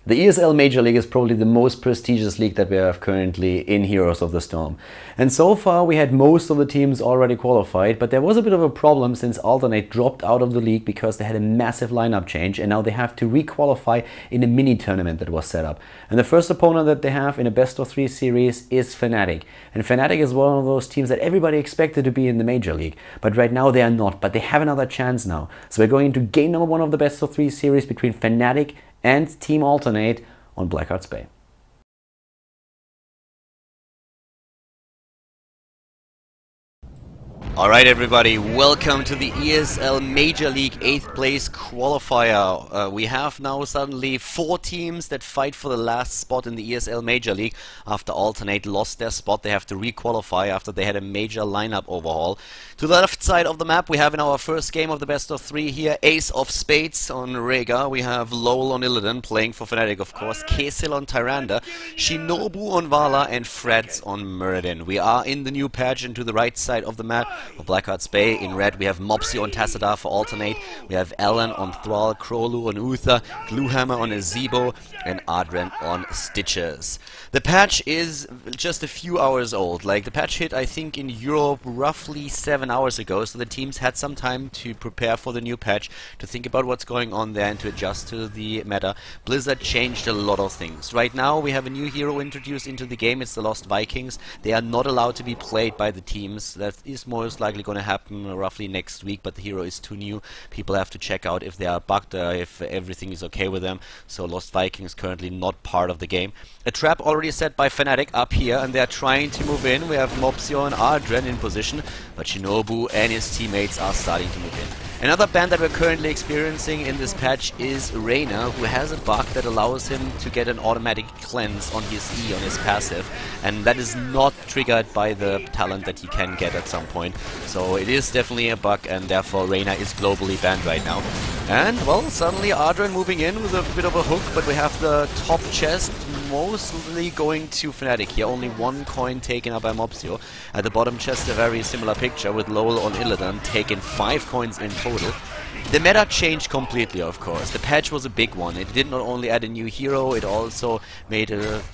The ESL Major League is probably the most prestigious league that we have currently in Heroes of the Storm. And so far we had most of the teams already qualified, but there was a bit of a problem since Alternate dropped out of the league because they had a massive lineup change and now they have to re-qualify in a mini tournament that was set up. And the first opponent that they have in a best of 3 series is Fnatic. And Fnatic is one of those teams that everybody expected to be in the Major League, but right now they are not, but they have another chance now. So we're going into game number 1 of the best of 3 series between Fnatic and Team Alternate on Blackhearts Bay. Alright everybody, welcome to the ESL Major League 8th place qualifier. We have now suddenly 4 teams that fight for the last spot in the ESL Major League. After Alternate lost their spot, they have to re-qualify after they had a major lineup overhaul. To the left side of the map, we have in our first game of the best of 3 here, Ace of Spades on Rega. We have Lowell on Illidan, playing for Fnatic of course, Kesil on Tyrande, Shinobu on Vala, and Freds on Muradin. We are in the new patch, and to the right side of the map, for Blackhearts Bay, in red we have Mopsy on Tassadar for Alternate, we have Ellen on Thrall, Krolu on Uther, Gluehammer on Azebo, and Adren on Stitches. The patch is just a few hours old. Like, the patch hit I think in Europe roughly 7 hours ago, so the teams had some time to prepare for the new patch, to think about what's going on there and to adjust to the meta. Blizzard changed a lot of things. Right now we have a new hero introduced into the game, it's the Lost Vikings. They are not allowed to be played by the teams. That is most likely going to happen roughly next week, but the hero is too new. People have to check out if they are bugged, if everything is okay with them. So Lost Vikings currently not part of the game. A trap already set by Fnatic up here, and they are trying to move in. We have Mopsio and Adren in position, but Shinobu and his teammates are starting to move in. Another ban that we're currently experiencing in this patch is Reyna, who has a bug that allows him to get an automatic cleanse on his E, on his passive, and that is not triggered by the talent that he can get at some point. So it is definitely a bug, and therefore Reyna is globally banned right now. And, well, suddenly Adren moving in with a bit of a hook, but we have the top chest mostly going to Fnatic here. Only 1 coin taken up by Mopsio. At the bottom chest, a very similar picture with Lowell on Illidan taking 5 coins in total. The meta changed completely, of course. The patch was a big one. It did not only add a new hero, it also made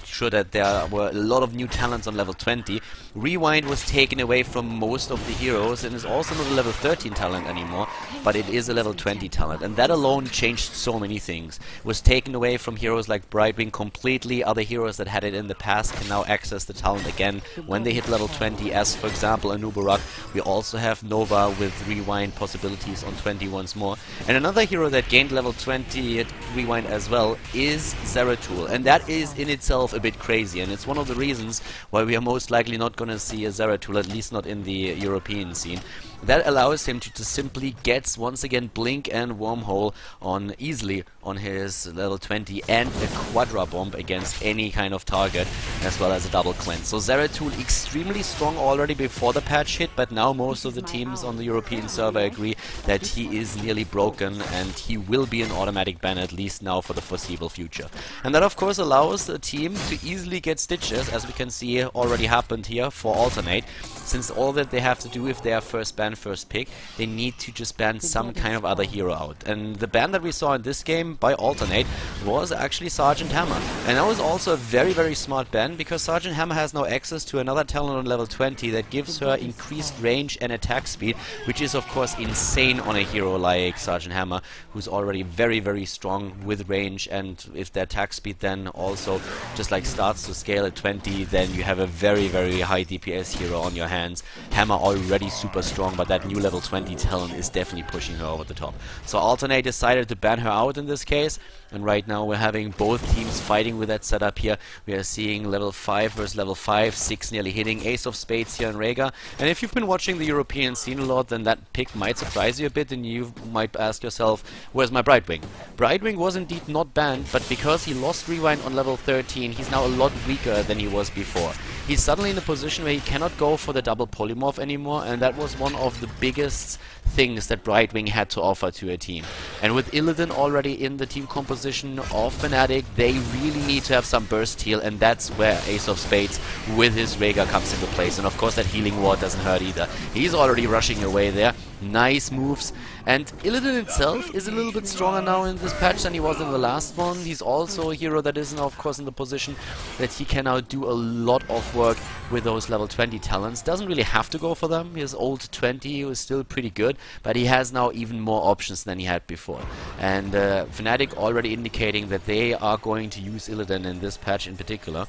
sure that there were a lot of new talents on level 20. Rewind was taken away from most of the heroes and is also not a level 13 talent anymore, but it is a level 20 talent, and that alone changed so many things. It was taken away from heroes like Brightwing completely. Other heroes that had it in the past can now access the talent again when they hit level 20, as for example Anubarak. We also have Nova with Rewind possibilities on 20 once more. And another hero that gained level 20 at Rewind as well is Zeratul, and that is in itself a bit crazy, and it's one of the reasons why we are most likely not going to see a Zeratul, at least not in the European scene. That allows him to just simply get once again Blink and Wormhole on easily on his level 20, and a Quadra Bomb against any kind of target, as well as a double cleanse. So Zeratul extremely strong already before the patch hit, but now most of the teams on the European server agree that he is nearly broken and he will be an automatic ban, at least now for the foreseeable future. And that of course allows the team to easily get Stitches, as we can see already happened here for Alternate, since all that they have to do if they are first ban, first pick, they need to just ban some kind of other hero out. And the ban that we saw in this game by Alternate was actually Sergeant Hammer. And that was also a very, very smart ban, because Sergeant Hammer has now access to another talent on level 20 that gives her increased range and attack speed, which is of course insane on a hero like Sergeant Hammer, who's already very, very strong with range, and if the attack speed then also just like starts to scale at 20, then you have a very, very high DPS hero on your hands. Hammer already super strong, but that new level 20 talent is definitely pushing her over the top. So Alternate decided to ban her out in this case, and right now we're having both teams fighting with that setup here. We are seeing level 5 versus level 5, 6 nearly hitting, Ace of Spades here in Rega. And if you've been watching the European scene a lot, then that pick might surprise you a bit, and you might ask yourself, where's my Brightwing? Brightwing was indeed not banned, but because he lost Rewind on level 13, he's now a lot weaker than he was before. He's suddenly in a position where he cannot go for the double polymorph anymore, and that was one of the biggest things that Brightwing had to offer to a team. And with Illidan already in the team composition of Fnatic, they really need to have some burst heal, and that's where Ace of Spades with his Rhaegar comes into place. And of course that healing ward doesn't hurt either. He's already rushing away there. Nice moves. And Illidan itself is a little bit stronger now in this patch than he was in the last one. He's also a hero that is now, of course, in the position that he can now do a lot of work with those level 20 talents. Doesn't really have to go for them. His old 20 was still pretty good, but he has now even more options than he had before. And Fnatic already indicating that they are going to use Illidan in this patch in particular.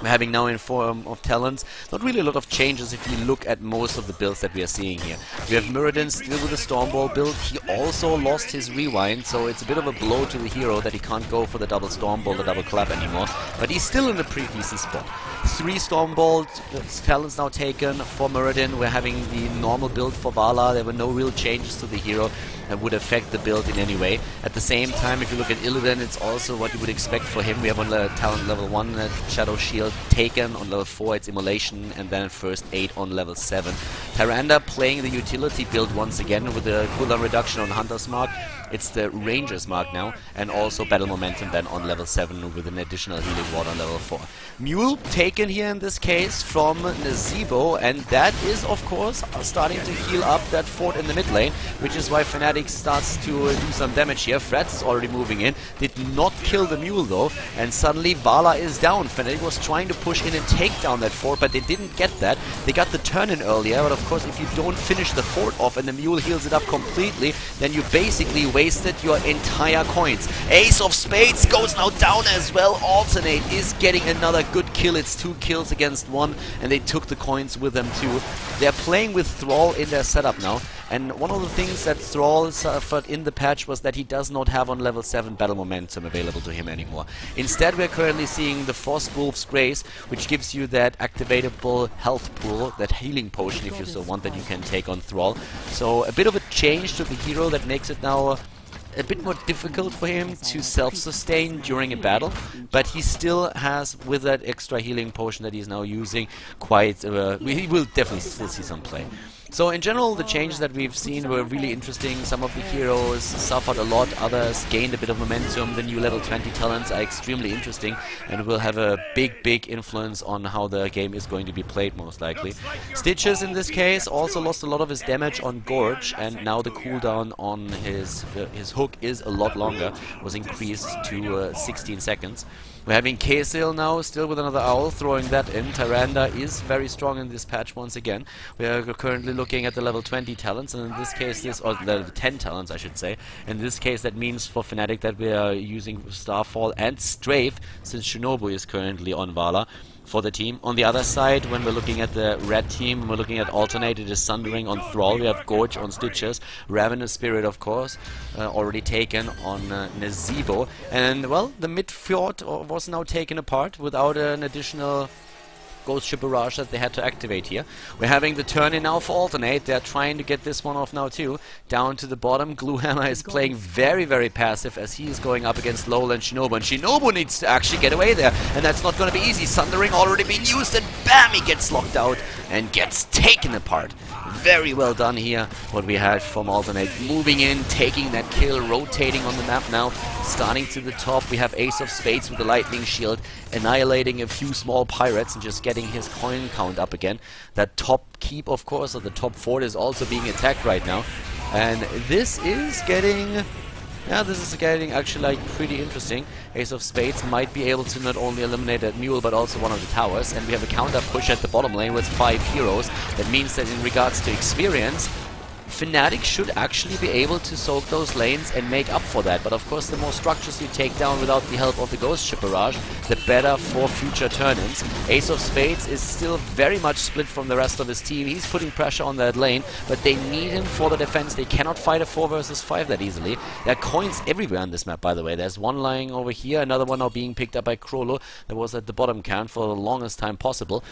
We're having now in form of talents not really a lot of changes if you look at most of the builds that we are seeing here. We have Muradin still with a Stormball build. He also lost his rewind, so it's a bit of a blow to the hero that he can't go for the double Stormball, the double clap anymore. But he's still in a pretty decent spot. 3 Stormball talents now taken for Muradin. We're having the normal build for Vala. There were no real changes to the hero that would affect the build in any way. At the same time, if you look at Illidan, it's also what you would expect for him. We have on the talent level 1 Shadow Shield taken, on level 4 it's Immolation, and then first aid on level 7. Tyrande playing the utility build once again with a cooldown reduction on Hunter's Mark. It's the Ranger's Mark now, and also Battle Momentum then on level 7 with an additional Healing Ward on level 4. Mule taken here in this case from Nazeebo, and that is of course starting to heal up that fort in the mid lane, which is why Fnatic starts to do some damage here. Frats is already moving in, did not kill the Mule though, and suddenly Vala is down. Fnatic was trying to push in and take down that fort, but they didn't get that. They got the turn in earlier, but of course if you don't finish the fort off and the Mule heals it up completely, then you basically wasted your entire coins. Ace of Spades goes now down as well. Alternate is getting another good kill. It's 2 kills against 1, and they took the coins with them too. They're playing with Thrall in their setup now, and one of the things that Thrall suffered in the patch was that he does not have on level 7 battle momentum available to him anymore. Instead, we're currently seeing the Frostwolf's Grace, which gives you that activatable health pool, that healing potion if you so want, that you can take on Thrall. So a bit of a change to the hero that makes it now a bit more difficult for him to self-sustain during a battle, but he still has, with that extra healing potion that he's now using, quite he will definitely still see some play. So in general, the changes that we've seen were really interesting. Some of the heroes suffered a lot, others gained a bit of momentum. The new level 20 talents are extremely interesting and will have a big influence on how the game is going to be played, most likely. Stitches in this case also lost a lot of his damage on Gorge, and now the cooldown on his hook is a lot longer, was increased to 16 seconds. We're having Kaysil now, still with another Owl, throwing that in. Tyrande is very strong in this patch once again. We are currently looking at the level 20 talents, and in this case, or level 10 talents, I should say. In this case, that means for Fnatic that we are using Starfall and Strafe, since Shinobu is currently on Vala for the team. On the other side, when we're looking at the red team, we're looking at Alternate, it is Sundering on Thrall, we have Gorge on Stitches, Ravenous Spirit of course, already taken on Nazeebo, and well, the mid fort was now taken apart without an additional Ghost Ship Barrage that they had to activate here. We're having the turn in now for Alternate. They're trying to get this one off now too. Down to the bottom, Gluehammer is playing very passive as he is going up against Lowland Shinobu, and Shinobu needs to actually get away there, and that's not going to be easy. Sundering already being used, and bam, he gets locked out and gets taken apart. Very well done here, what we had from Alternate. Moving in, taking that kill, rotating on the map now, starting to the top. We have Ace of Spades with the Lightning Shield, annihilating a few small pirates and just getting his coin count up again. That top keep, of course, or the top fort is also being attacked right now. And this is getting... yeah, this is getting actually like pretty interesting. Ace of Spades might be able to not only eliminate that mule but also one of the towers, and we have a counter push at the bottom lane with 5 heroes. That means that in regards to experience, Fnatic should actually be able to soak those lanes and make up for that. But of course, the more structures you take down without the help of the Ghost Ship Barrage, the better for future turn-ins. Ace of Spades is still very much split from the rest of his team. He's putting pressure on that lane, but they need him for the defense. They cannot fight a 4 versus 5 that easily. There are coins everywhere on this map, by the way. There's one lying over here, another one now being picked up by Krolo. That was at the bottom camp for the longest time possible.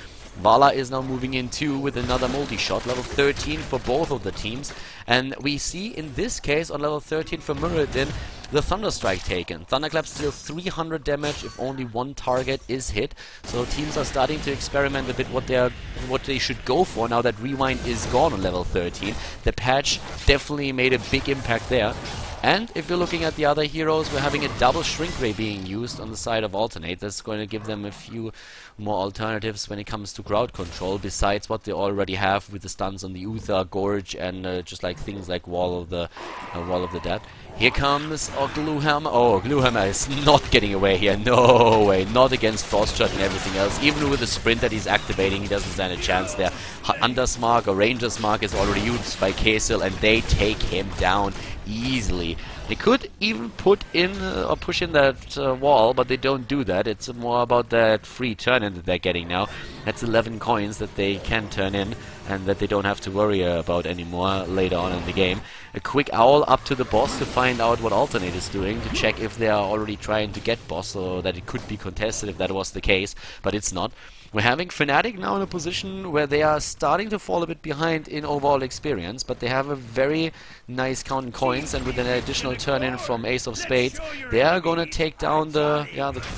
Vala is now moving in too with another multi-shot, level 13 for both of the teams. And we see in this case on level 13 for Muradin the Thunder Strike taken. Thunderclap's still 300 damage if only one target is hit. So teams are starting to experiment a bit what they should go for now that Rewind is gone on level 13. The patch definitely made a big impact there. And if you're looking at the other heroes, we're having a double Shrink Ray being used on the side of Alternate. That's going to give them a few more alternatives when it comes to crowd control, besides what they already have with the stuns on the Uther, Gorge, and just like things like Wall of the Dead. Here comes Gluehammer. Oh, Gluehammer is not getting away here. No way. Not against Frost Shot and everything else. Even with the sprint that he's activating, he doesn't stand a chance there. Hunter's Mark or Ranger's Mark is already used by Kaysil, and they take him down easily. They could even put in or push in that wall, but they don't do that. It's more about that free turn-in that they're getting now. That's 11 coins that they can turn in and that they don't have to worry about anymore later on in the game. A quick owl up to the boss to find out what Alternate is doing, to check if they are already trying to get boss, so that it could be contested if that was the case, but it's not. We're having Fnatic now in a position where they are starting to fall a bit behind in overall experience, but they have a very nice count in coins, and with an additional turn-in from Ace of Spades, they are going to take down the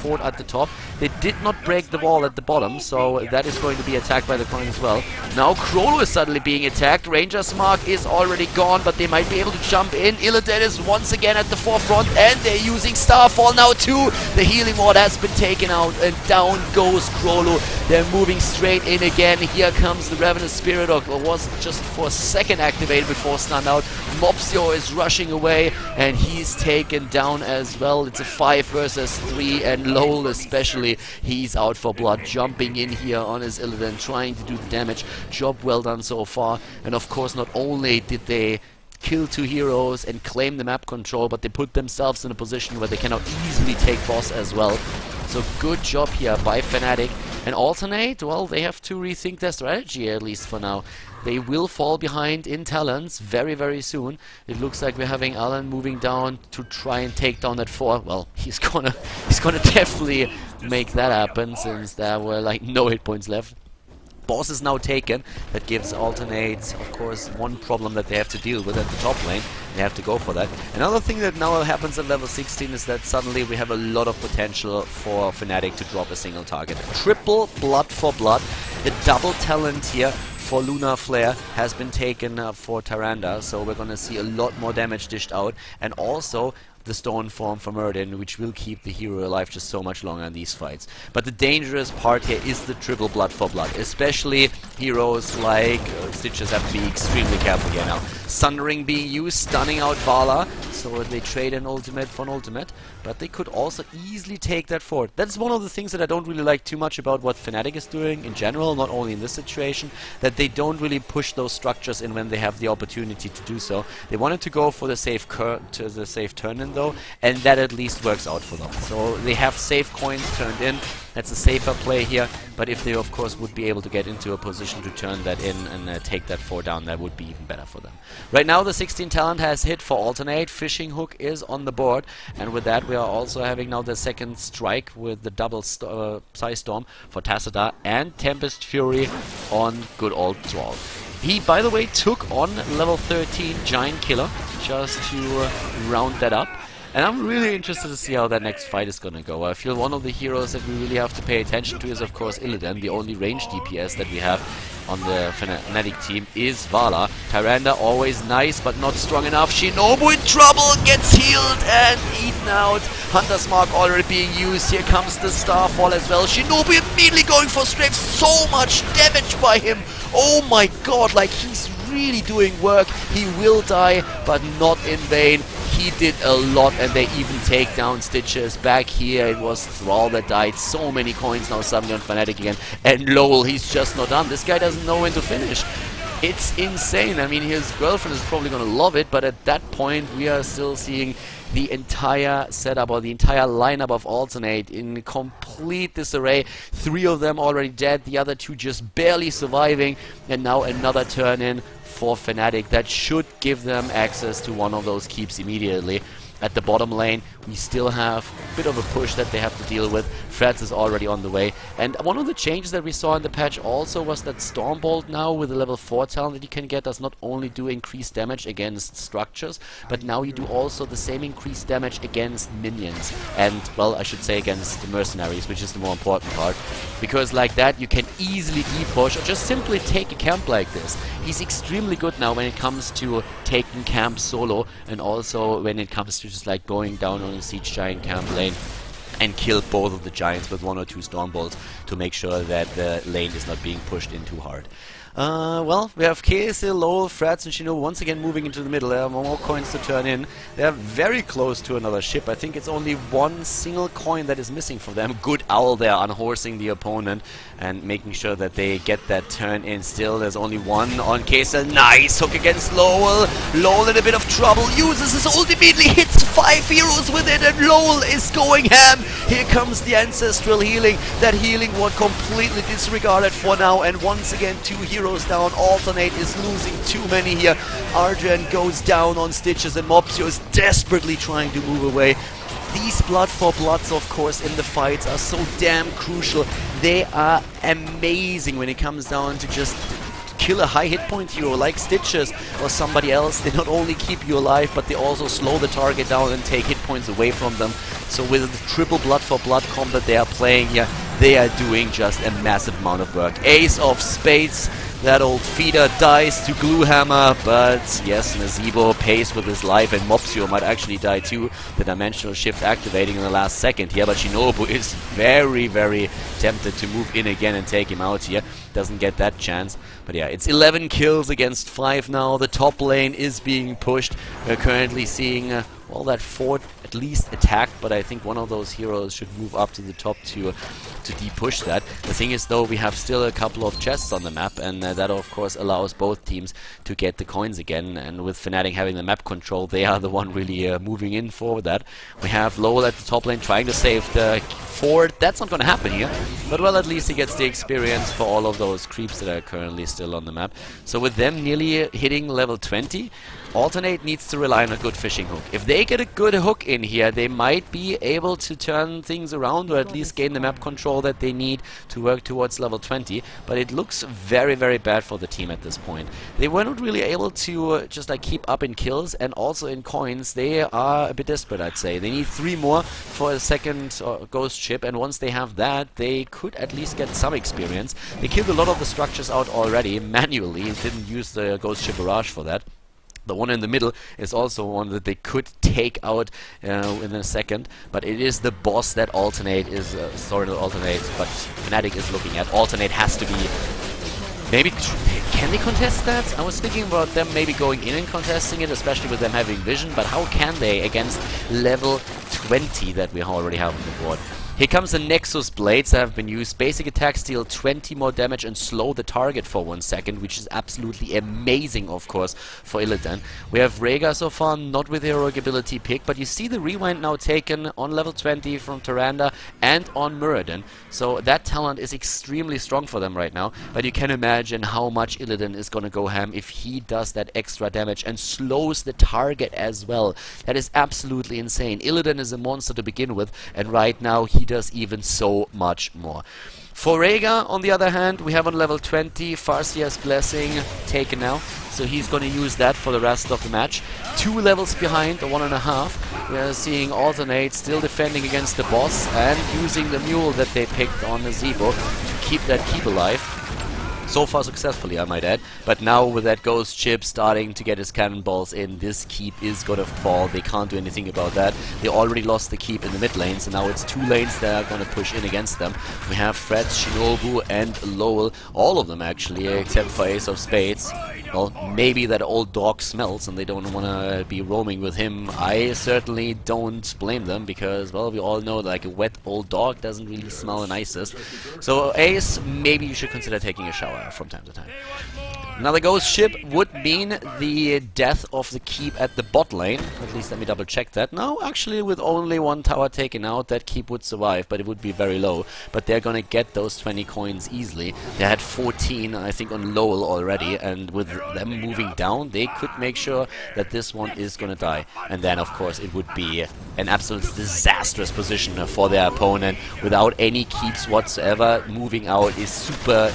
fort at the top. They did not break the wall at the bottom, so that is going to be attacked by the coin as well. Now Krolo is suddenly being attacked. Ranger's Mark is already gone, but they might be able to jump in. Illidan is once again at the forefront, and they're using Starfall now too. The healing ward has been taken out, and down goes Krolo. They're moving straight in again. Here comes the Ravenous Spirit, or was just for a second activated before stunned out. Mopsio is rushing away, and he's taken down as well. It's a 5 versus 3, and Lowell especially, he's out for blood, jumping in here on his Illidan, trying to do the damage. Job well done so far. And of course, not only did they kill 2 heroes and claim the map control, but they put themselves in a position where they cannot easily take boss as well. So good job here by Fnatic. And Alternate, well, they have to rethink their strategy, at least for now. They will fall behind in talents very, very soon. It looks like we're having Alan moving down to try and take down that fort. Well, he's gonna definitely make that happen, since there were like no hit points left. Boss is now taken. That gives Alternate, of course, one problem that they have to deal with at the top lane. They have to go for that. Another thing that now happens at level 16 is that suddenly we have a lot of potential for Fnatic to drop a single target. Triple blood for blood. A double talent here for Lunar Flare has been taken for Tyrande, so we're going to see a lot more damage dished out. And also the Stone Form for Murden, which will keep the hero alive just so much longer in these fights. But the dangerous part here is the triple blood for blood. Especially heroes like Stitches have to be extremely careful here now. Sundering being used, stunning out Vala, so they trade an ultimate for an ultimate. But they could also easily take that fort. That's one of the things that I don't really like too much about what Fnatic is doing in general, not only in this situation, that they don't really push those structures in when they have the opportunity to do so. They wanted to go for the safe turn-in though, and that at least works out for them. So they have safe coins turned in. That's a safer play here, but if they of course would be able to get into a position to turn that in and take that fort down, that would be even better for them. Right now the 16 talent has hit for Alternate. Fishing Hook is on the board, and with that we are also having now the second strike with the double Size Storm for Tacita and Tempest Fury on good old Thrall. He, by the way, took on level 13 Giant Killer just to round that up. And I'm really interested to see how that next fight is gonna go. I feel one of the heroes that we really have to pay attention to is, of course, Illidan. The only range DPS that we have on the Fnatic team is Vala. Tyrande, always nice, but not strong enough. Shinobu in trouble, gets healed and eaten out. Hunter's Mark already being used. Here comes the Starfall as well. Shinobu immediately going for strafe. So much damage by him. Oh my god, like he's really doing work. He will die, but not in vain. He did a lot, and they even take down Stitches. Back here, it was Thrall that died. So many coins now suddenly on Fnatic again. And Lowell, he's just not done. This guy doesn't know when to finish. It's insane. I mean, his girlfriend is probably going to love it, but at that point, we are still seeing the entire setup or the entire lineup of Alternate in complete disarray. 3 of them already dead, the other 2 just barely surviving, and now another turn in for Fnatic that should give them access to one of those keeps immediately. At the bottom lane, we still have a bit of a push that they have to deal with. Freds is already on the way. And one of the changes that we saw in the patch also was that Stormbolt now, with the level 4 talent that you can get, does not only do increased damage against structures, but now you do also the same increased damage against minions. And, well, I should say against the mercenaries, which is the more important part. Because like that, you can easily depush or just simply take a camp like this. He's extremely good now when it comes to taking camp solo, and also when it comes to just like going down on a siege giant camp lane and kill both of the giants with 1 or 2 Stormbolts to make sure that the lane is not being pushed in too hard. Well, we have KSL, Lowell, Freds, and Shinobu once again moving into the middle. There are more coins to turn in. They are very close to another ship. I think it's only one single coin that is missing for them. Good Owl there unhorsing the opponent and making sure that they get that turn in. Still, there's only one on KSL. Nice hook against Lowell. Lowell in a bit of trouble. Uses his ult immediately. Hits 5 heroes with it, and Lowell is going ham. Here comes the ancestral healing. That healing was completely disregarded for now, and once again 2 heroes down. Alternate is losing too many here. Argent goes down on Stitches, and Mopsio is desperately trying to move away. These blood for bloods, of course, in the fights are so damn crucial. They are amazing when it comes down to just kill a high hit point hero like Stitches or somebody else. They not only keep you alive, but they also slow the target down and take hit points away from them. So with the triple blood for blood combat they are playing here, they are doing just a massive amount of work. Ace of Spades. That old feeder dies to Gluehammer, but yes, Nazeebo pays with his life, and Mopsio might actually die too. The dimensional shift activating in the last second here, but Shinobu is very, very tempted to move in again and take him out here. Doesn't get that chance. But yeah, it's 11 kills against 5 now. The top lane is being pushed. We're currently seeing well, that fort at least attacked, but I think one of those heroes should move up to the top to de-push that. The thing is though, we have still a couple of chests on the map, and that of course allows both teams to get the coins again, and with Fnatic having the map control, they are the one really moving in for that. We have Lowell at the top lane trying to save the fort. That's not going to happen here, but well, at least he gets the experience for all of those creeps that are currently still on the map. So with them nearly hitting level 20, Alternate needs to rely on a good fishing hook. If they get a good hook in here, they might be able to turn things around, or at least gain the map control that they need to work towards level 20. But it looks very, very bad for the team at this point. They were not really able to just like keep up in kills, and also in coins. They are a bit desperate, I'd say. They need 3 more for a second ghost ship, and once they have that, they could at least get some experience. They killed a lot of the structures out already manually, and didn't use the ghost ship barrage for that. The one in the middle is also one that they could take out in a second, but it is the boss that Alternate is, sorry, not Alternate, but Fnatic is looking at. Alternate has to be, maybe, can they contest that? I was thinking about them maybe going in and contesting it, especially with them having vision, but how can they against level 20 that we already have on the board? Here comes the Nexus Blades that have been used. Basic attacks deal 20 more damage and slow the target for 1 second, which is absolutely amazing, of course, for Illidan. We have Rhaegar so far, not with heroic ability pick, but you see the rewind now taken on level 20 from Tyrande and on Muradin. So that talent is extremely strong for them right now, but you can imagine how much Illidan is gonna go ham if he does that extra damage and slows the target as well. That is absolutely insane. Illidan is a monster to begin with, and right now he does even so much more. For Rhaegar, on the other hand, we have on level 20 Farsia's Blessing taken now, so he's going to use that for the rest of the match. 2 levels behind, or 1.5. We are seeing Alternate still defending against the boss and using the mule that they picked on Nazeebo to keep that keep alive. So far successfully, I might add. But now with that ghost ship starting to get his cannonballs in, this keep is gonna fall. They can't do anything about that. They already lost the keep in the mid lane, so now it's 2 lanes that are gonna push in against them. We have Freds, Shinobu and Lowell. All of them actually, except for Ace of Spades. Well, maybe that old dog smells and they don't want to be roaming with him. I certainly don't blame them, because, well, we all know that like a wet old dog doesn't really smell the nicest. So Ace, maybe you should consider taking a shower from time to time. Another ghost ship would mean the death of the keep at the bot lane. At least let me double check that. No, actually with only one tower taken out, that keep would survive, but it would be very low. But they're gonna get those 20 coins easily. They had 14, I think, on Lowell already, and with them moving down, they could make sure that this one is gonna die. And then, of course, it would be an absolute disastrous position for their opponent. Without any keeps whatsoever, moving out is super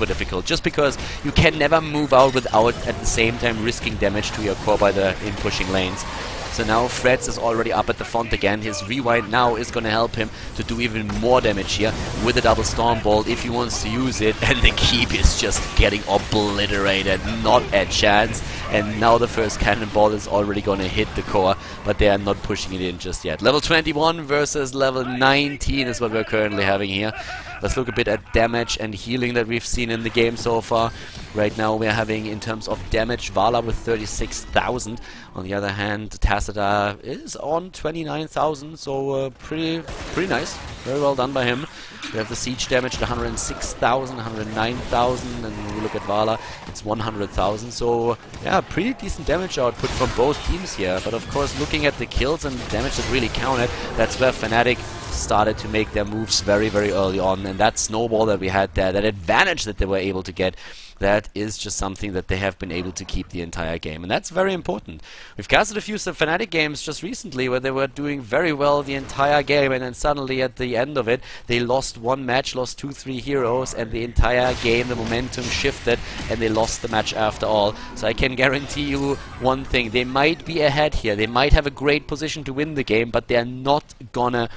difficult, just because you can never move out without at the same time risking damage to your core by the in-pushing lanes. So now Freds is already up at the front again. His rewind now is going to help him to do even more damage here with a double Storm Bolt if he wants to use it. And the keep is just getting obliterated, not a chance. And now the first cannonball is already going to hit the core, but they are not pushing it in just yet. Level 21 versus level 19 is what we're currently having here. Let's look a bit at damage and healing that we've seen in the game so far. Right now we're having, in terms of damage, Vala with 36,000. On the other hand, Tacita is on 29,000, so pretty nice. Very well done by him. We have the siege damage at 106,000, 109,000, and when we look at Vala, it's 100,000. So yeah, pretty decent damage output from both teams here. But of course, looking at the kills and the damage that really counted, that's where Fnatic started to make their moves very early on. And that snowball that we had there, that advantage that they were able to get, that is just something that they have been able to keep the entire game, and that's very important. We've casted a few Fnatic games just recently where they were doing very well the entire game, and then suddenly at the end of it they lost one match, lost 2-3 heroes, and the entire game, the momentum shifted, and they lost the match after all. So I can guarantee you one thing: they might be ahead here, they might have a great position to win the game, but they're not gonna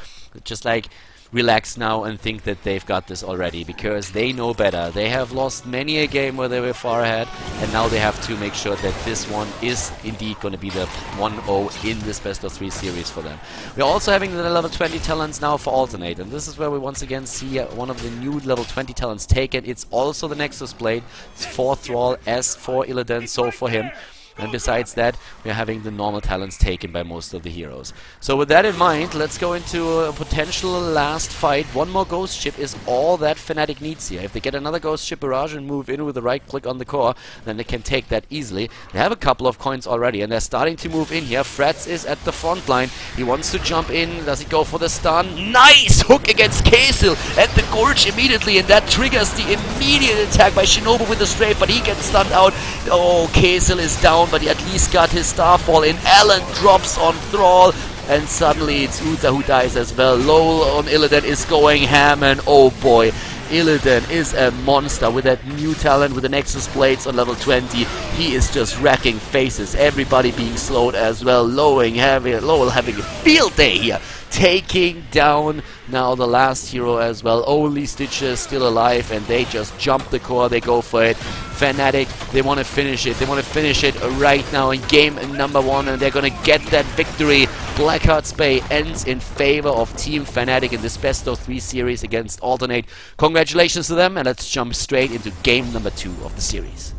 just like relax now and think that they've got this already, because they know better. They have lost many a game where they were far ahead, and now they have to make sure that this one is indeed going to be the 1-0 in this best of 3 series for them. We're also having the level 20 talents now for Alternate, and this is where we once again see one of the new level 20 talents taken. It's also the Nexus Blade. It's for Thrall, as for Illidan, so for him. And besides that, we are having the normal talents taken by most of the heroes. So with that in mind, let's go into a potential last fight. One more ghost ship is all that Fnatic needs here. If they get another ghost ship barrage and move in with the right click on the core, then they can take that easily. They have a couple of coins already, and they're starting to move in here. Freds is at the front line. He wants to jump in. Does he go for the stun? Nice hook against Kaysil at the Gorge immediately, and that triggers the immediate attack by Shinobu with the strafe, but he gets stunned out. Oh, Kaysil is down, but he at least got his Starfall in. Allen drops on Thrall, and suddenly it's Uther who dies as well. Lowell on Illidan is going ham, and oh boy, Illidan is a monster with that new talent with the Nexus Blades on level 20. He is just wrecking faces, everybody being slowed as well. Lowell having a field day here, taking down now the last hero as well. Only Stitches still alive, and they just jump the core, they go for it. Fnatic, they want to finish it. They want to finish it right now in game number 1, and they're going to get that victory. Blackheart's Bay ends in favor of Team Fnatic in this best of 3 series against Alternate. Congratulations to them, and let's jump straight into game number 2 of the series.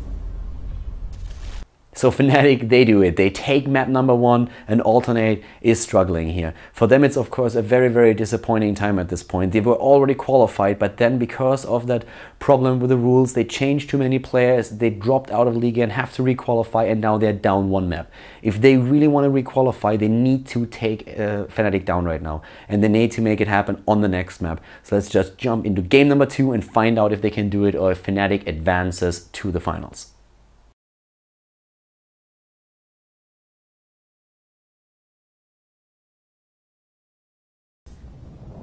So Fnatic, they do it. They take map number 1, and Alternate is struggling here. For them, it's of course a very disappointing time at this point. They were already qualified, but then because of that problem with the rules, they changed too many players, they dropped out of League and have to requalify, and now they're down 1 map. If they really want to requalify, they need to take Fnatic down right now, and they need to make it happen on the next map. So let's just jump into game number 2 and find out if they can do it, or if Fnatic advances to the finals.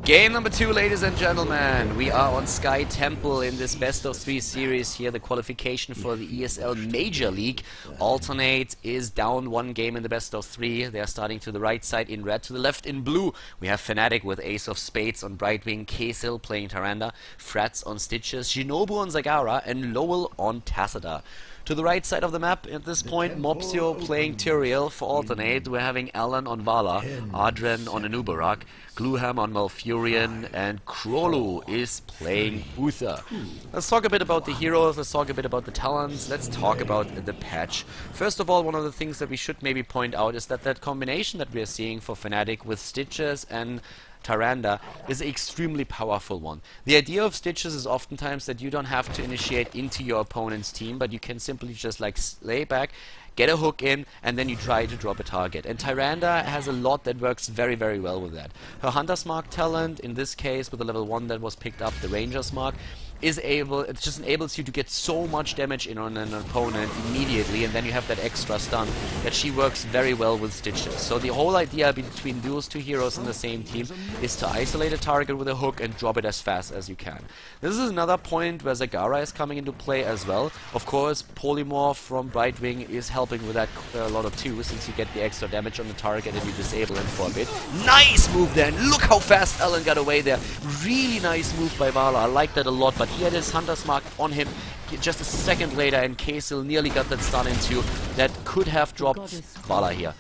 Game number 2, ladies and gentlemen. We are on Sky Temple in this best of 3 series here, the qualification for the ESL Major League. Alternate is down 1 game in the best of 3. They are starting to the right side in red, to the left in blue. We have Fnatic with Ace of Spades on Brightwing, Kaysil playing Tyrande, Freds on Stitches, Shinobu on Zagara, and Lowell on Tacita. To the right side of the map at this point, Mopsio playing Tyrael for Alternate. We're having Allen on Vala, Adren on Anubarak, Gluham on Malfurion, and Krolu is playing Uther. Let's talk a bit about the heroes, let's talk a bit about the talents, let's talk about the patch. First of all, one of the things that we should maybe point out is that that combination that we are seeing for Fnatic with Stitches and Tyrande is an extremely powerful one. The idea of Stitches is oftentimes that you don't have to initiate into your opponent's team, but you can simply just like lay back, get a hook in, and then you try to drop a target. And Tyrande has a lot that works very, very well with that. Her Hunter's Mark talent, in this case with the level 1 that was picked up, the Ranger's Mark, it just enables you to get so much damage in on an opponent immediately, and then you have that extra stun that she works very well with Stitches. So the whole idea between those two heroes in the same team is to isolate a target with a hook and drop it as fast as you can. This is another point where Zagara is coming into play as well. Of course, Polymorph from Brightwing is helping with that a lot of too, since you get the extra damage on the target and you disable him for a bit. Nice move then! Look how fast Alan got away there. Really nice move by Vala. I like that a lot, but he had his Hunter's Mark on him just a second later, and Kaysil nearly got that stun into. That could have dropped Vala here.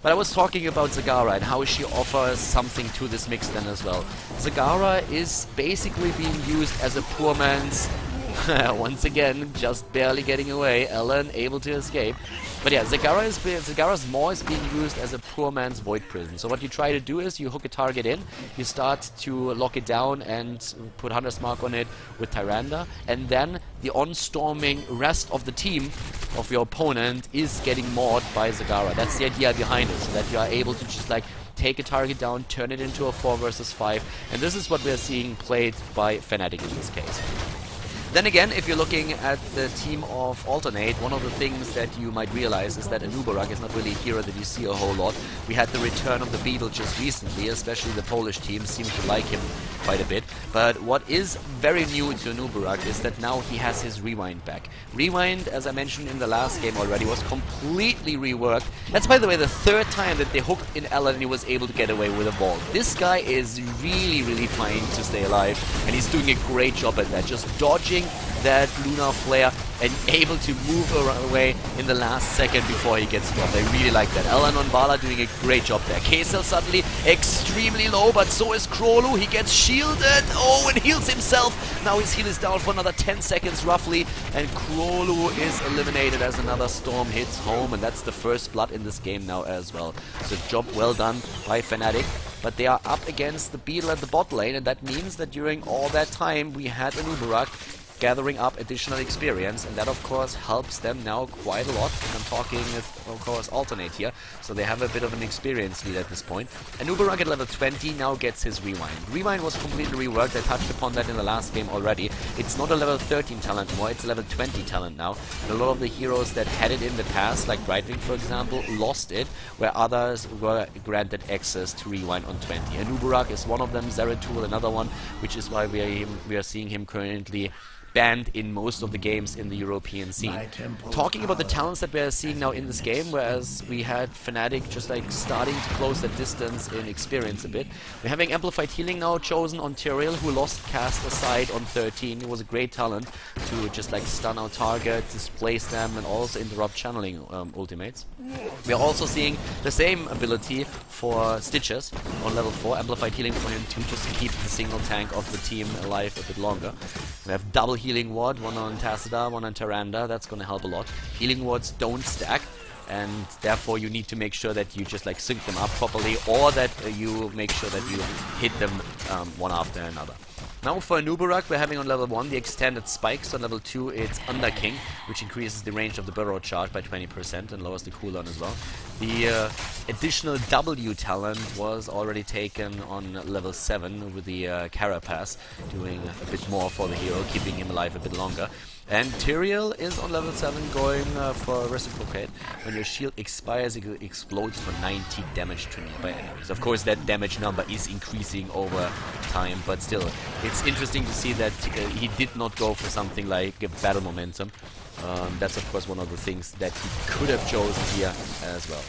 But I was talking about Zagara and how she offers something to this mix then as well. Zagara is basically being used as a poor man's... once again, just barely getting away. Ellen able to escape. But yeah, Zagara's Maw is being used as a poor man's Void Prison. So what you try to do is you hook a target in, you start to lock it down and put Hunter's Mark on it with Tyrande, and then the on-storming rest of the team of your opponent is getting mawed by Zagara. That's the idea behind it, so that you are able to just like take a target down, turn it into a 4 versus 5, and this is what we're seeing played by Fnatic in this case. Then again, if you're looking at the team of Alternate, one of the things that you might realize is that Anubarak is not really a hero that you see a whole lot. We had the return of the Beetle just recently, especially the Polish team seemed to like him quite a bit. But what is very new to Anubarak is that now he has his Rewind back. Rewind, as I mentioned in the last game already, was completely reworked. That's, by the way, the 3rd time that they hooked in Alan and he was able to get away with a ball. This guy is really, really trying to stay alive, and he's doing a great job at that, just dodging that Lunar Flare and able to move away in the last second before he gets dropped. I really like that. Alan on Vala doing a great job there. Kaysil suddenly extremely low, but so is Krolu. He gets shielded. Oh, and heals himself. Now his heal is down for another 10 seconds roughly, and Krolu is eliminated as another storm hits home, and that's the first blood in this game now as well. So job well done by Fnatic. But they are up against the Beetle at the bot lane, and that means that during all that time we had Anubarak gathering up additional experience, and that of course helps them now quite a lot. I'm talking of course Alternate here, so they have a bit of an experience lead at this point. Anubarak at level 20 now gets his Rewind. Rewind was completely reworked. I touched upon that in the last game already. It's not a level 13 talent more, it's a level 20 talent now, and a lot of the heroes that had it in the past, like Brightwing for example, lost it, where others were granted access to Rewind on 20. Anubarak is one of them, Zeratul another one, which is why we are seeing him currently banned in most of the games in the European scene. Talking about the talents that we're seeing now in this game, whereas we had Fnatic just like starting to close that distance in experience a bit, we're having Amplified Healing now chosen on Tyrael, who lost Cast Aside on 13. It was a great talent to just like stun out targets, displace them, and also interrupt channeling ultimates. We're also seeing the same ability for Stitches on level 4, Amplified Healing for him too, just to keep the single tank of the team alive a bit longer. We have double Healing Ward, one on Tassadar, one on Tyrande. That's going to help a lot. Healing Wards don't stack, and therefore you need to make sure that you just like sync them up properly, or that you make sure that you hit them one after another. Now for Anubarak, we're having on level 1 the extended spikes. On level 2 it's Under King, which increases the range of the burrow charge by 20% and lowers the cooldown as well. The additional W talent was already taken on level 7 with the Carapace, doing a bit more for the hero, keeping him alive a bit longer. And Tyrael is on level 7 going for Reciprocate. When your shield expires, it explodes for 90 damage to nearby enemies. Of course, that damage number is increasing over time, but still, it's interesting to see that he did not go for something like Battle Momentum. That's of course one of the things that he could have chosen here as well.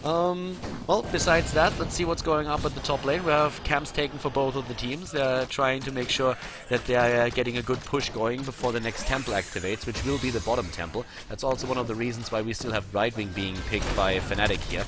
Well, besides that, let's see what's going up at the top lane. We have camps taken for both of the teams. They're trying to make sure that they are getting a good push going before the next temple activates, which will be the bottom temple. That's also one of the reasons why we still have Brightwing being picked by Fnatic here.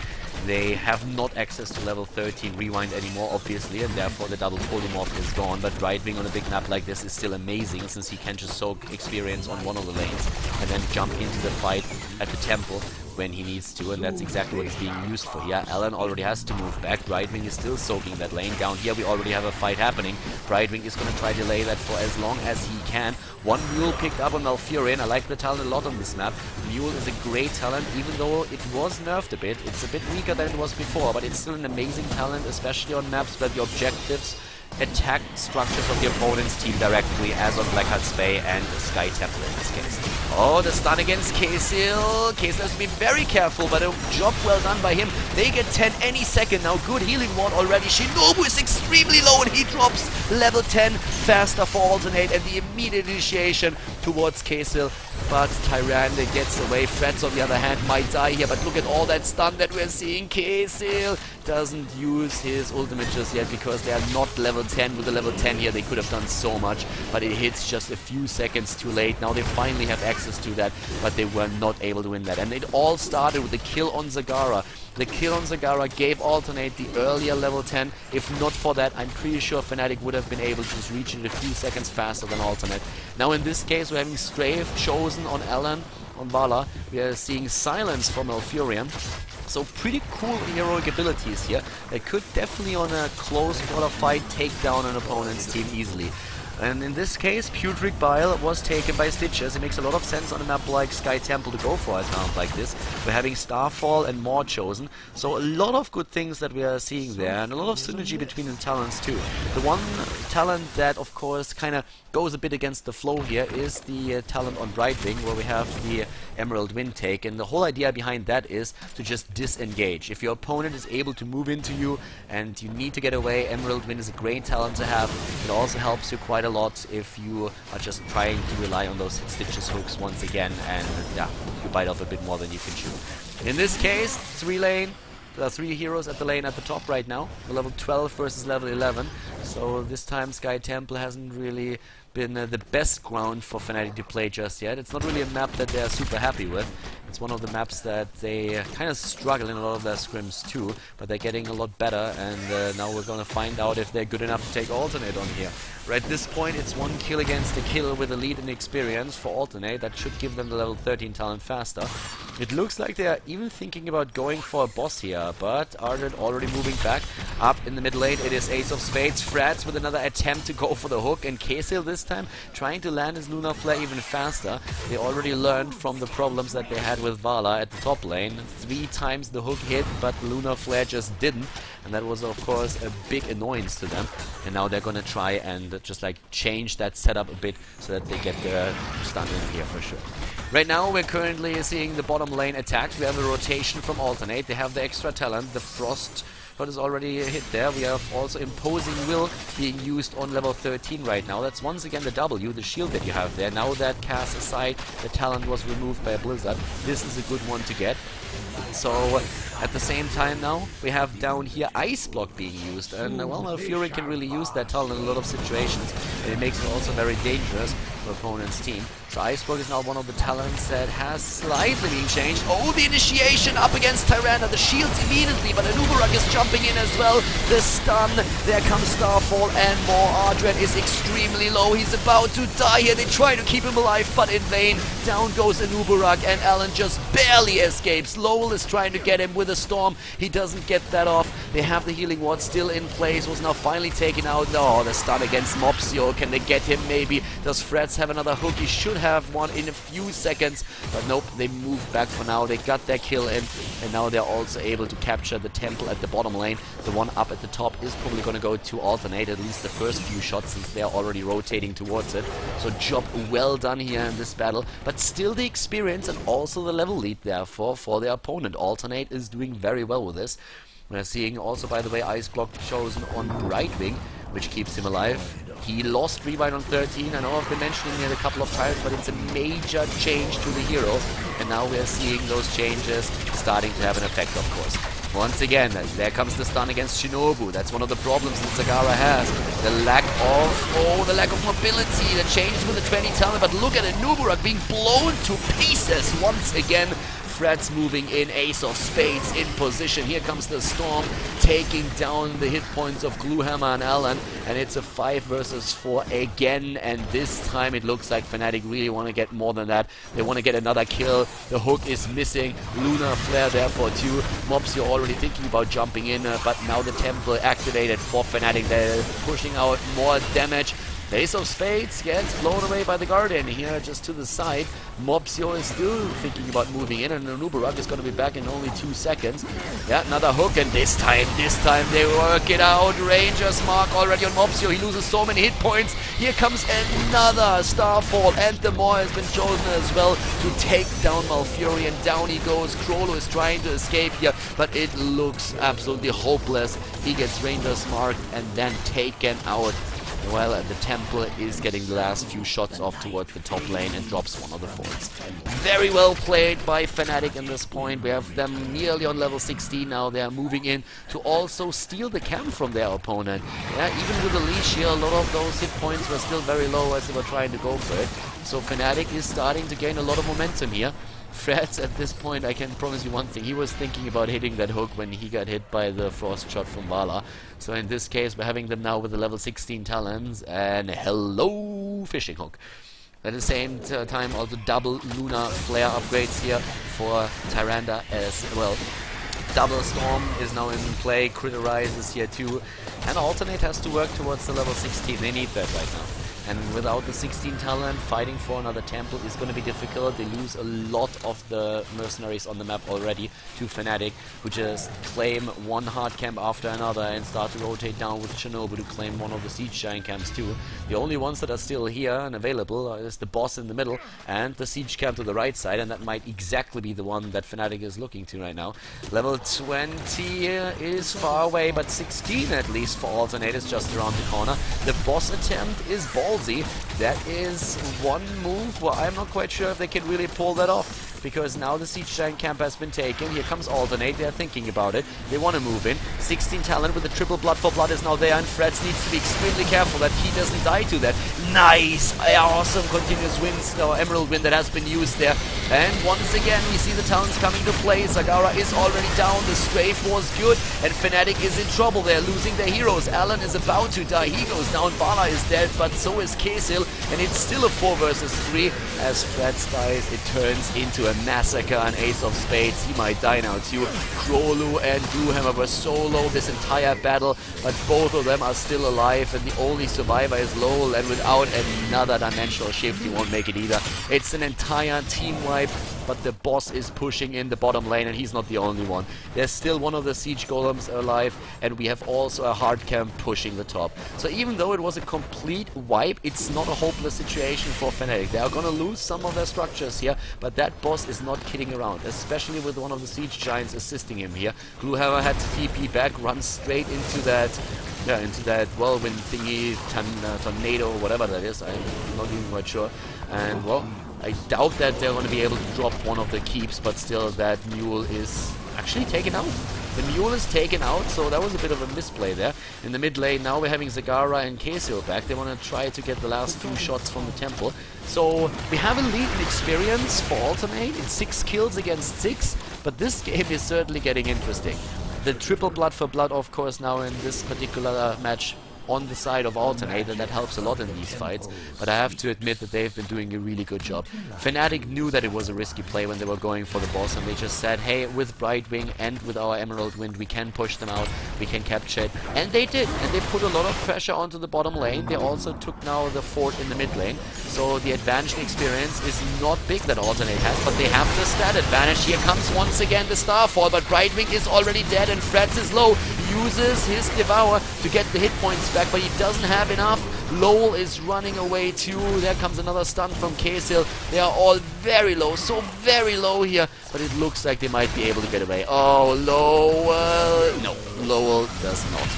They have not access to level 13 Rewind anymore, obviously, and therefore the double polymorph is gone. But Brightwing on a big map like this is still amazing, since he can just soak experience on one of the lanes and then jump into the fight at the temple when he needs to, and that's exactly what is being used for here. Alan already has to move back. Brightwing is still soaking that lane. Down here we already have a fight happening. Brightwing is going to try to delay that for as long as he can. One Mule picked up on Malfurion. I like the talent a lot on this map. Mule is a great talent, even though it was nerfed a bit. It's a bit weaker than it was before, but it's still an amazing talent, especially on maps where the objectives attack structures of the opponent's team directly, as on Blackheart's Bay and Sky Temple in this case. Oh, the stun against Kaysil. Kaysil has to be very careful, but a job well done by him. They get 10 any second now. Good healing ward already. Shinobu is extremely low and he drops level 10 faster for Alternate, and the immediate initiation towards Kaysil. But Tyrande gets away. Freds, on the other hand, might die here, but look at all that stun that we're seeing. Kaysil doesn't use his ultimate just yet because they are not level 10. With the level 10 here, they could have done so much, but it hits just a few seconds too late. Now they finally have access to that, but they were not able to win that. And it all started with the kill on Zagara. The kill on Zagara gave Alternate the earlier level 10. If not for that, I'm pretty sure Fnatic would have been able to just reach it a few seconds faster than Alternate. Now in this case, we're having Strafe chosen on Alan, on Vala. We are seeing Silence from Malfurion. So pretty cool heroic abilities here. They could definitely on a close quarter fight take down an opponent's team easily. And in this case, Putrid Bile was taken by Stitches. It makes a lot of sense on a map like Sky Temple to go for a talent like this. We're having Starfall and Maw chosen. So a lot of good things that we are seeing there, and a lot of synergy between the talents too. The one talent that, of course, kind of goes a bit against the flow here is the talent on Brightwing, where we have the Emerald Wind take. And the whole idea behind that is to just disengage. If your opponent is able to move into you and you need to get away, Emerald Wind is a great talent to have. It also helps you quite a lot if you are just trying to rely on those Stitches hooks once again, and yeah, you bite off a bit more than you can chew. In this case, 3 heroes at the lane at the top right now, level 12 versus level 11. So this time Sky Temple hasn't really been the best ground for Fnatic to play just yet. It's not really a map that they're super happy with. It's one of the maps that they kind of struggle in a lot of their scrims too, but they're getting a lot better, and now we're gonna find out if they're good enough to take Alternate on here. Right at this point, it's one kill against a kill with a lead in experience for Alternate. That should give them the level 13 talent faster. It looks like they are even thinking about going for a boss here, but Ardent already moving back. Up in the mid lane, it is Ace of Spades. Frats with another attempt to go for the hook, and Kaysil this time trying to land his Lunar Flare even faster. They already learned from the problems that they had with Vala at the top lane. 3 times the hook hit, but the Lunar Flare just didn't, and that was of course a big annoyance to them. And now they're gonna try and just like change that setup a bit so that they get their stun in here for sure. Right now we're currently seeing the bottom lane attacked. We have a rotation from Alternate. They have the extra talent, the Frost. But is already hit there. We have also Imposing Will being used on level 13 right now. That's once again the W, the shield that you have there. Now that cast aside, the talent was removed by a Blizzard. This is a good one to get. So at the same time now, we have down here Ice Block being used. And well, Malfurion can really use that talent in a lot of situations. And it makes it also very dangerous for opponent's team. So Ice Block is now one of the talents that has slightly been changed. Oh, the initiation up against Tyrande. The shields immediately, but Anubarak is jumping in as well. The stun. There comes Starfall and more. Ardred is extremely low. He's about to die here. They try to keep him alive, but in vain. Down goes Anubarak, and Alan just barely escapes. Lowell is trying to get him with a storm. He doesn't get that off. They have the healing ward still in place. Was now finally taken out. Oh, the stun against Mopsio. Can they get him maybe? Does Freds have another hook? He should have one in a few seconds, but nope, they moved back for now. They got their kill in, and now they're also able to capture the temple at the bottom lane. The one up at the top is probably going to go to Alternate, at least the first few shots, since they're already rotating towards it. So job well done here in this battle, but still the experience and also the level lead therefore for their opponent. Alternate is doing very well with this. We're seeing also, by the way, Ice Block chosen on Brightwing, which keeps him alive. He lost Rebind on 13. I know I've been mentioning it a couple of times, but it's a major change to the hero. And now we're seeing those changes starting to have an effect, of course. Once again, there comes the stun against Shinobu. That's one of the problems that Zagara has. The lack of mobility. The changes with the 20 talent, but look at Anubarak being blown to pieces once again. Freds moving in, ace of spades in position. Here comes the Storm, taking down the hit points of Gluehammer and Alan, and it's a 5 versus 4 again, and this time it looks like Fnatic really want to get more than that. They want to get another kill. The hook is missing. Lunar Flare there for 2. Mobs, you're already thinking about jumping in, but now the Temple activated for Fnatic. They're pushing out more damage. The Ace of Spades gets blown away by the Guardian here just to the side. Mobsio is still thinking about moving in, and Nubarak is going to be back in only 2 seconds. Yeah, another hook, and this time they work it out. Ranger's mark already on Mobsio. He loses so many hit points. Here comes another Starfall, and the Maw has been chosen as well to take down Malfurion. Down he goes. Krolo is trying to escape here, but it looks absolutely hopeless. He gets Ranger's mark and then taken out. Well, the Temple is getting the last few shots off towards the top lane and drops one of the forts. Very well played by Fnatic in this point. We have them nearly on level 16 now. They are moving in to also steal the camp from their opponent. Yeah, even with the leash here, a lot of those hit points were still very low as they were trying to go for it. So Fnatic is starting to gain a lot of momentum here. Freds, at this point, I can promise you one thing. He was thinking about hitting that hook when he got hit by the frost shot from Vala. So in this case, we're having them now with the level 16 talents. And hello, fishing hook. At the same time, also double Lunar Flare upgrades here for Tyrande as well. Double Storm is now in play. Criterize is here too. And Alternate has to work towards the level 16. They need that right now. And without the 16 talent, fighting for another Temple is going to be difficult. They lose a lot of the mercenaries on the map already to Fnatic, who just claim one hard camp after another and start to rotate down with Chernobyl to claim one of the siege giant camps too. The only ones that are still here and available is the boss in the middle and the siege camp to the right side, and that might exactly be the one that Fnatic is looking to right now. Level 20 is far away, but 16 at least for Alternate is just around the corner. The boss attempt is ballsy. That is one move where I'm not quite sure if they can really pull that off, because now the siege giant camp has been taken. Here comes Alternate. They're thinking about it. They want to move in. 16 talent with the triple blood for blood is now there, and Freds needs to be extremely careful that he doesn't die to that. Nice! Awesome continuous wins, or emerald win that has been used there. And once again, we see the talents coming to play. Zagara is already down. The strafe was good, and Fnatic is in trouble. They're losing their heroes. Alan is about to die. He goes down. Vala is dead, but so is Kesil, and it's still a 4 versus 3. As Freds dies, it turns into a massacre. An Ace of Spades. He might die now too. Krolu and Gluehammer were solo this entire battle, but both of them are still alive, and the only survivor is Lowell, and without another dimensional shift, he won't make it either. It's an entire team wipe, but the boss is pushing in the bottom lane, and he's not the only one. There's still one of the siege golems alive, and we have also a hard camp pushing the top. So even though it was a complete wipe, it's not a hopeless situation for Fnatic. They are gonna lose some of their structures here, but that boss is not kidding around, especially with one of the siege giants assisting him here. Gluehammer had to TP back, run straight into that whirlwind thingy, tornado, whatever that is. I'm not even quite sure. And well, I doubt that they're going to be able to drop one of the keeps, but still that mule is actually taken out. The mule is taken out, so that was a bit of a misplay there. In the mid lane, now we're having Zagara and Kesil back. They want to try to get the last 2 shots from the Temple. So we have a lead in experience for Alternate. It's 6 kills against 6, but this game is certainly getting interesting. The triple blood for blood, of course, now in this particular match on the side of Alternate, and that helps a lot in these fights, but I have to admit that they've been doing a really good job. Fnatic knew that it was a risky play when they were going for the boss, and they just said, hey, with Brightwing and with our Emerald Wind, we can push them out, we can capture it, and they did, and they put a lot of pressure onto the bottom lane. They also took now the fort in the mid lane, so the advantage and experience is not big that Alternate has, but they have the stat advantage. Here comes once again the Starfall, but Brightwing is already dead, and Freds is low. Uses his Devour to get the hit points back, but he doesn't have enough. Lowell is running away too. There comes another stun from Kesil. They are all very low, so very low here, but it looks like they might be able to get away. Oh, Lowell. No, Lowell does not.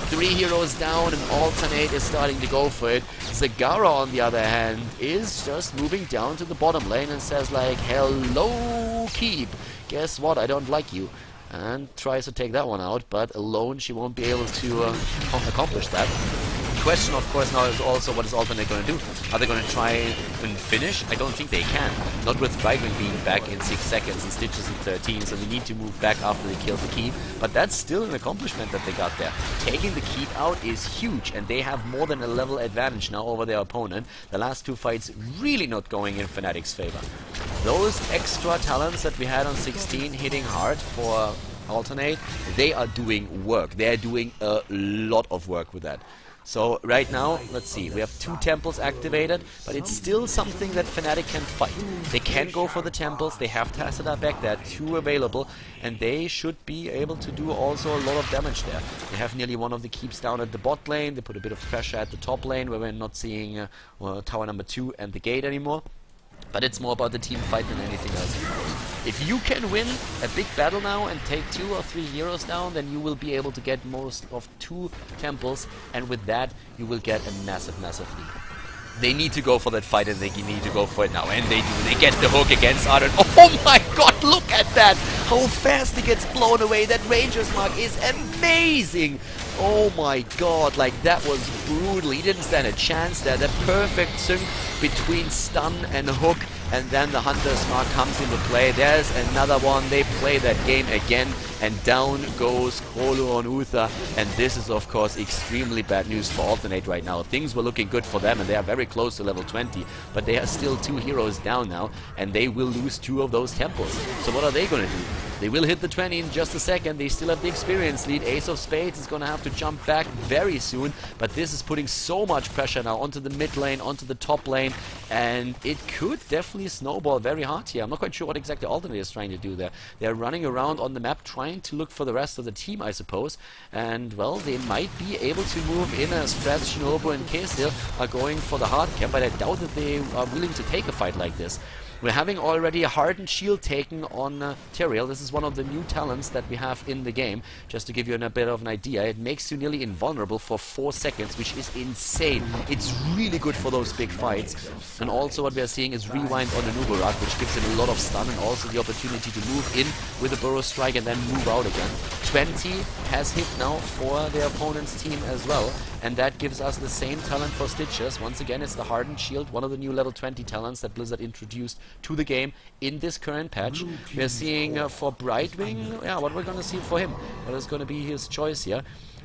3 heroes down, and Alternate is starting to go for it. Zagara, on the other hand, is just moving down to the bottom lane and says like, hello, keep. Guess what? I don't like you. And tries to take that one out, but alone she won't be able to accomplish that. question, of course, now is also what is Alternate going to do? Are they going to try and finish? I don't think they can. Not with Brightwing being back in 6 seconds and Stitches in 13, so they need to move back after they killed the keep. But that's still an accomplishment that they got there. Taking the keep out is huge, and they have more than a level advantage now over their opponent. The last 2 fights really not going in Fnatic's favor. Those extra talents that we had on 16 hitting hard for Alternate, they are doing work. They are doing a lot of work with that. So right now, let's see, we have 2 temples activated, but it's still something that Fnatic can fight. They can go for the temples, they have Tassadar back, there are 2 available, and they should be able to do also a lot of damage there. They have nearly one of the keeps down at the bot lane, they put a bit of pressure at the top lane, where we're not seeing tower number 2 and the gate anymore. But it's more about the team fight than anything else. If you can win a big battle now and take 2 or 3 heroes down, then you will be able to get most of 2 temples, and with that you will get a massive, massive lead. They need to go for that fight, and they need to go for it now, and they do. They get the hook against Arden. Oh my god, look at that! How fast he gets blown away. That Ranger's Mark is amazing! Oh my god, like that was brutal. He didn't stand a chance there. The perfect sync between stun and hook, and then the Hunter's Mark comes into play. There's another one. They play that game again, and down goes Khaldor on Uther, and this is of course extremely bad news for Alternate right now. Things were looking good for them, and they are very close to level 20, but they are still 2 heroes down now, and they will lose 2 of those temples. So what are they going to do? They will hit the 20 in just a second. They still have the experience lead. Ace of Spades is going to have to jump back very soon, but this is putting so much pressure now onto the mid lane, onto the top lane, and it could definitely snowball very hard here. I'm not quite sure what exactly Alternate is trying to do there. They're running around on the map trying to look for the rest of the team, I suppose, and well, they might be able to move in as Strat, Shinobu and K-Still are going for the hard camp, but I doubt that they are willing to take a fight like this. We're having already a hardened shield taken on Tyrael. This is one of the new talents that we have in the game. Just to give you a bit of an idea, it makes you nearly invulnerable for 4 seconds, which is insane. It's really good for those big fights. And also what we are seeing is rewind on the Nubarak, which gives him a lot of stun and also the opportunity to move in with a Burrow Strike and then move out again. 20 has hit now for their opponent's team as well, and that gives us the same talent for Stitches. Once again, it's the hardened shield, one of the new level 20 talents that Blizzard introduced to the game in this current patch. We are seeing for Brightwing, yeah, what we're going to see for him. What is going to be his choice here?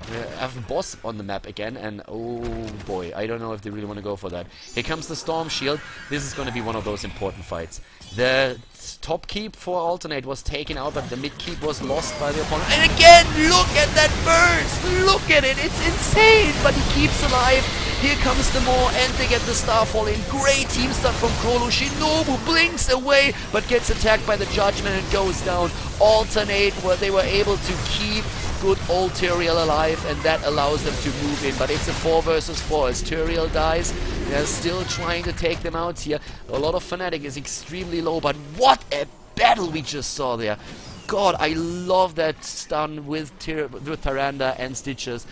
We have a boss on the map again, and oh boy, I don't know if they really want to go for that. Here comes the Storm Shield. This is going to be one of those important fights. The top keep for Alternate was taken out, but the mid keep was lost by the opponent. And again, look at that burst! Look at it, it's insane! But he keeps alive. Here comes the Maw, and they get the Starfall in. Great team stuff from Krolo. Shinobu blinks away, but gets attacked by the Judgment and goes down. Alternate, where they were able to keep good old Tyrael alive, and that allows them to move in. But it's a 4 versus 4 as Tyrael dies. They're still trying to take them out here. A lot of Fnatic is extremely low, but what a battle we just saw there. God, I love that stun with Tyrande and Stitches.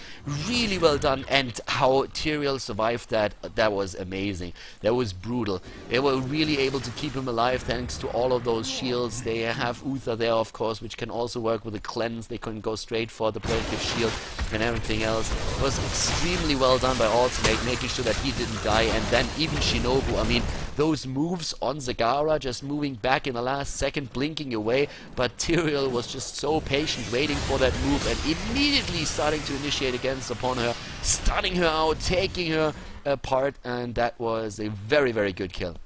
Really well done, and how Tyrael survived that, that was amazing. That was brutal. They were really able to keep him alive thanks to all of those shields. They have Uther there, of course, which can also work with a cleanse. They can go straight for the preemptive shield and everything else. It was extremely well done by Alternate, making sure that he didn't die, and then even Shinobu, I mean, those moves on Zagara, just moving back in the last second, blinking away, but Tyrael was just so patient, waiting for that move, and immediately starting to initiate against upon her, stunning her out, taking her apart, and that was a very, very good kill.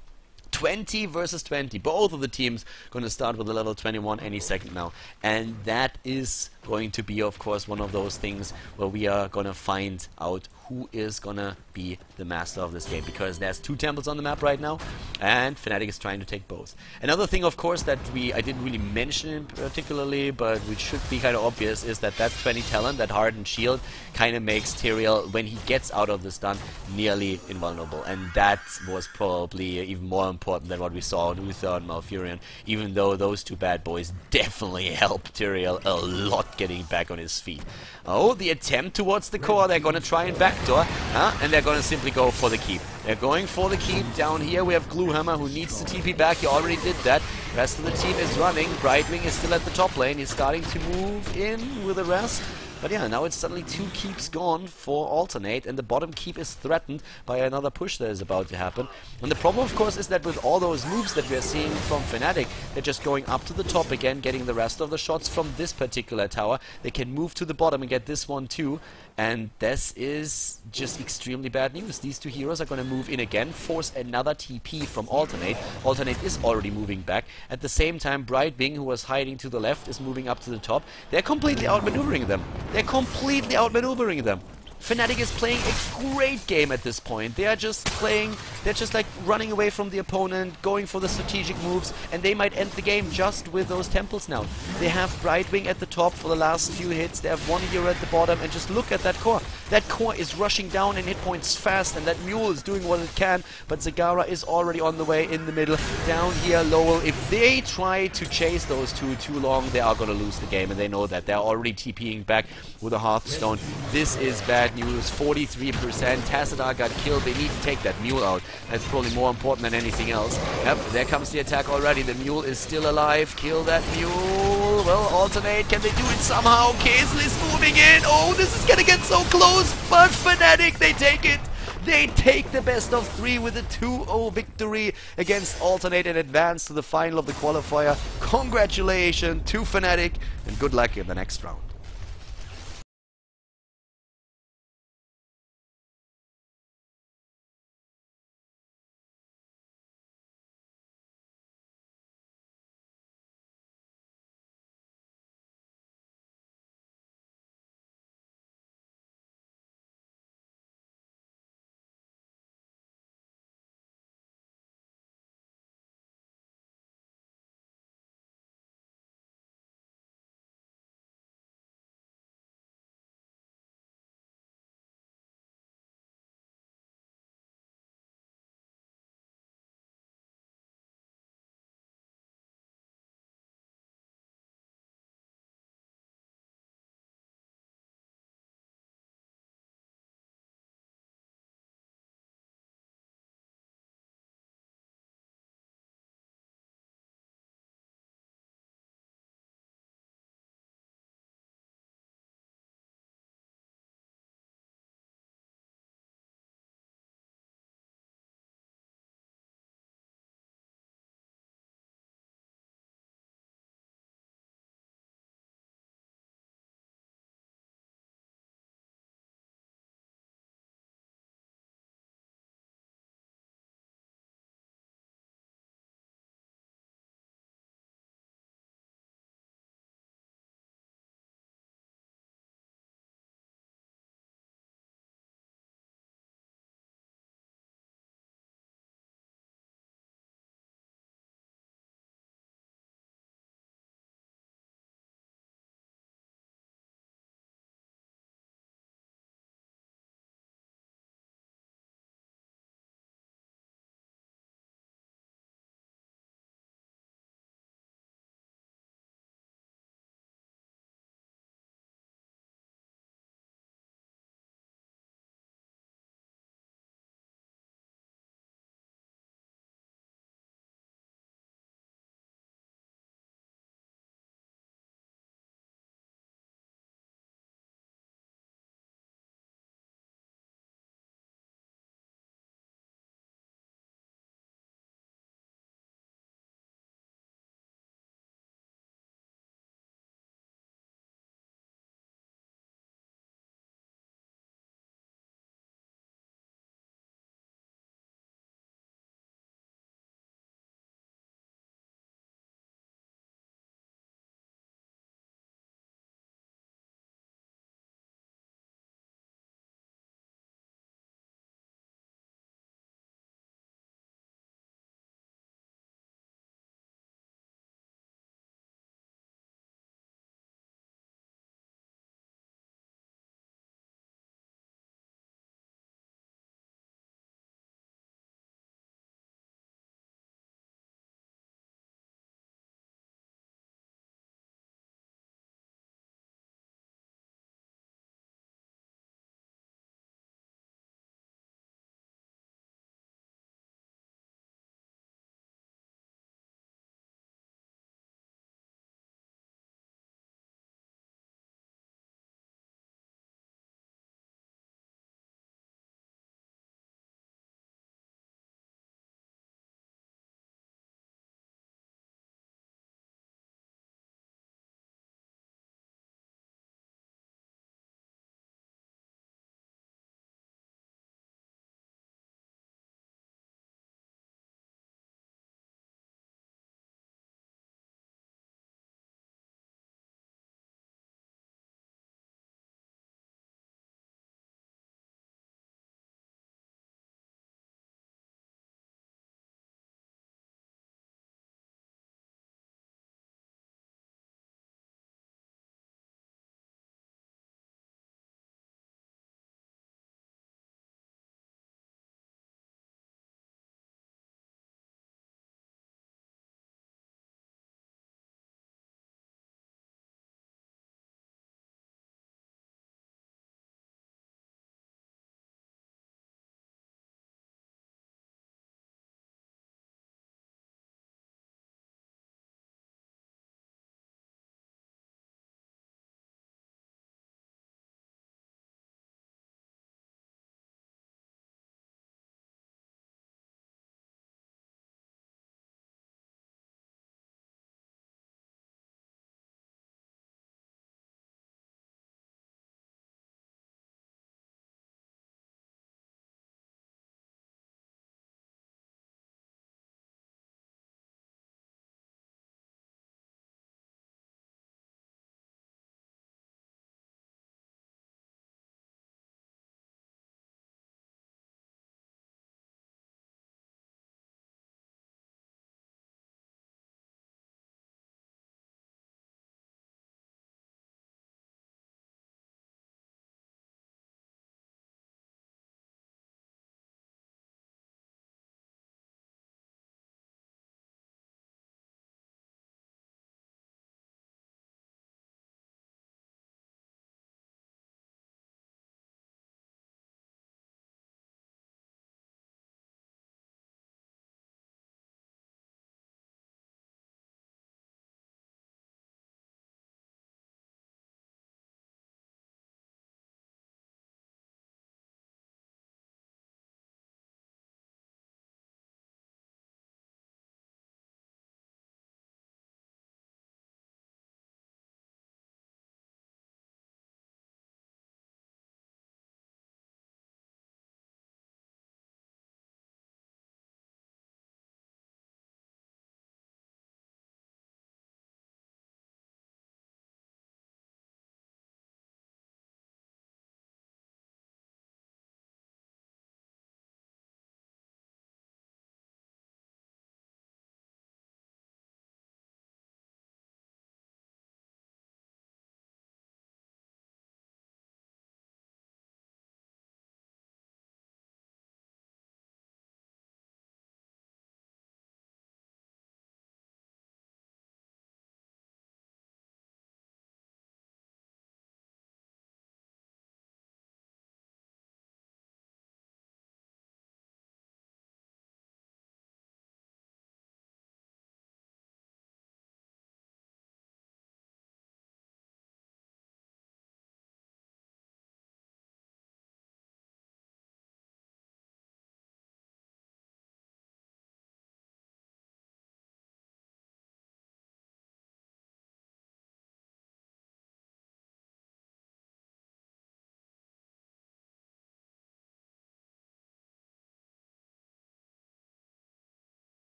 20 versus 20. Both of the teams going to start with a level 21 any second now. And that is going to be, of course, one of those things where we are going to find out who is going to be the master of this game. Because there's 2 temples on the map right now, and Fnatic is trying to take both. Another thing, of course, that I didn't really mention particularly, but which should be kind of obvious, is that 20 talent, that hardened shield, kind of makes Tyrael, when he gets out of the stun, nearly invulnerable. And that was probably even more important than what we saw on Uther and Malfurion, even though those 2 bad boys definitely helped Tyrael a lot getting back on his feet. Oh, the attempt towards the core, they're going to try and backdoor, and they're going to simply go for the keep. They're going for the keep. Down here we have Gluehammer, who needs to TP back. He already did that. The rest of the team is running. Brightwing is still at the top lane. He's starting to move in with the rest. But yeah, now it's suddenly 2 keeps gone for Alternate, and the bottom keep is threatened by another push that is about to happen. And the problem, of course, is that with all those moves that we are seeing from Fnatic, they're just going up to the top again, getting the rest of the shots from this particular tower. They can move to the bottom and get this one too. And this is just extremely bad news. These 2 heroes are going to move in again, force another TP from Alternate. Alternate is already moving back. At the same time, Brightwing, who was hiding to the left, is moving up to the top. They're completely outmaneuvering them. They're completely outmaneuvering them. Fnatic is playing a great game at this point. They are just playing, they're just like running away from the opponent, going for the strategic moves, and they might end the game just with those temples now. They have Brightwing at the top for the last few hits, they have 1 hero at the bottom, and just look at that core. That core is rushing down in hit points fast, and that mule is doing what it can, but Zagara is already on the way in the middle. Down here, Lowell, if they try to chase those 2 too long, they are going to lose the game, and they know that. They're already TPing back with a Hearthstone. This is bad news. 43%. Tassadar got killed. They need to take that mule out. That's probably more important than anything else. Yep, there comes the attack already. The mule is still alive. Kill that mule. Well, Alternate. Can they do it somehow? Kaisley's moving in. Oh, this is gonna get so close. But Fnatic, they take it. They take the best of 3 with a 2-0 victory against Alternate and advance to the final of the qualifier. Congratulations to Fnatic and good luck in the next round.